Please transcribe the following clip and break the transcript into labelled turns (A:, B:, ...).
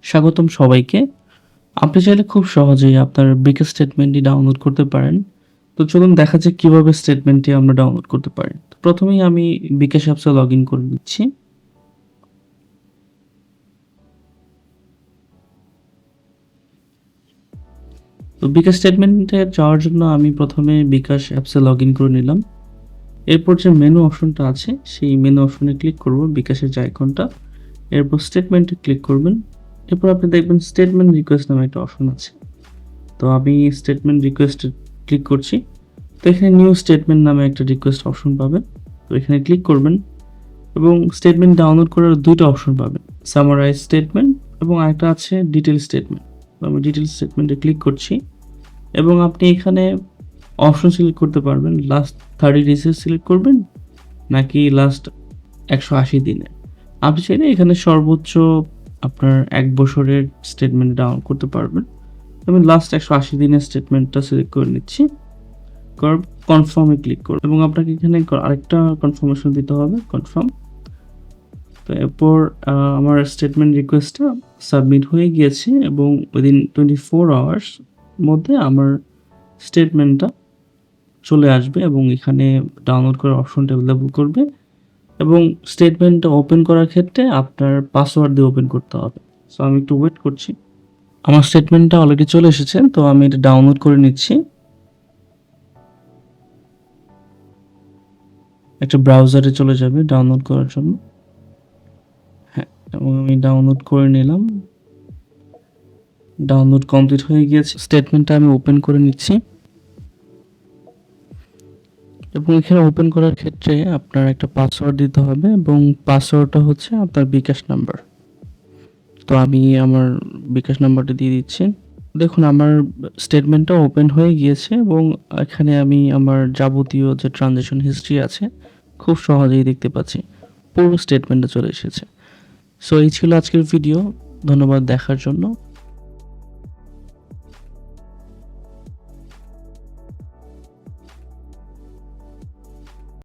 A: স্বাগতম সবাইকে। আপনি চাইলে খুব সহজেই আপনার বিকাশ স্টেটমেন্টটি ডাউনলোড করতে পারেন। তো চলুন দেখা যাক কিভাবে স্টেটমেন্টটি আমরা ডাউনলোড করতে পারি। তো প্রথমেই আমি বিকাশ অ্যাপসে লগইন করে নিচ্ছি। তো বিকাশ স্টেটমেন্টে যাওয়ার জন্য আমি প্রথমে বিকাশ অ্যাপসে লগইন করে নিলাম। এরপর যে মেনু অপশনটা আছে সেই মেনু অপশনে ক্লিক করব, বিকাশের যে আইকনটা। এরপর স্টেটমেন্টে ক্লিক করবেন। এরপর আপনি দেখবেন স্টেটমেন্ট রিকোয়েস্ট নামে একটা অপশন আছে। তো আমি স্টেটমেন্ট রিকোয়েস্টে ক্লিক করছি। তো এখানে নিউ স্টেটমেন্ট নামে একটা রিকোয়েস্ট অপশন পাবেন। তো এখানে ক্লিক করবেন এবং স্টেটমেন্ট ডাউনলোড করার দুইটা অপশন পাবেন, সামারাইজ স্টেটমেন্ট এবং আরেকটা আছে ডিটেল স্টেটমেন্ট। তো আমি ডিটেল স্টেটমেন্টে ক্লিক করছি এবং আপনি এখানে অপশন সিলেক্ট করতে পারবেন, লাস্ট 30 ডেজে সিলেক্ট করবেন নাকি লাস্ট 180 দিনে। আপনি চাইলে এখানে সর্বোচ্চ আপনার 1 বছরের স্টেটমেন্ট ডাউনলোড করতে পারবেন। আমি লাস্ট 180 দিনের স্টেটমেন্টটা সিলেক্ট করে নিচ্ছি। কনফার্মে ক্লিক করুন এবং আপনাকে এখানে আরেকটা কনফার্মেশন দিতে হবে, কনফার্ম। তো এরপর আমার স্টেটমেন্ট রিকোয়েস্টটা সাবমিট হয়ে গিয়েছে এবং উইদিন 24 আওয়ার্স মধ্যে আমার স্টেটমেন্টটা চলে আসবে এবং এখানে ডাউনলোড করার অপশনটা অ্যাভেলেবল করবে এবং স্টেটমেন্টটা ওপেন করার ক্ষেত্রে আপনার পাসওয়ার্ড দিয়ে ওপেন করতে হবে। সো আমি একটু ওয়েট করছি। আমার স্টেটমেন্টটা অলরেডি চলে এসেছে, তো আমি এটা ডাউনলোড করে নিচ্ছি। একটা ব্রাউজারে চলে যাবে ডাউনলোড করার জন্য। হ্যাঁ, এবং আমি ডাউনলোড করে নিলাম। ডাউনলোড কমপ্লিট হয়ে গিয়েছে। স্টেটমেন্টটা আমি ওপেন করে নিচ্ছি এবং এখানে ওপেন করার ক্ষেত্রে আপনার একটা পাসওয়ার্ড দিতে হবে এবং পাসওয়ার্ডটা হচ্ছে আপনার বিকাশ নাম্বার। তো আমি আমার বিকাশ নাম্বারটা দিয়ে দিচ্ছি। দেখুন আমার স্টেটমেন্টটা ওপেন হয়ে গিয়েছে এবং এখানে আমি আমার যাবতীয় যে ট্রানজ্যাকশন হিস্ট্রি আছে খুব সহজেই দেখতে পাচ্ছি। পুরো স্টেটমেন্টটা চলে এসেছে। সো এই ছিল আজকের ভিডিও। ধন্যবাদ দেখার জন্য।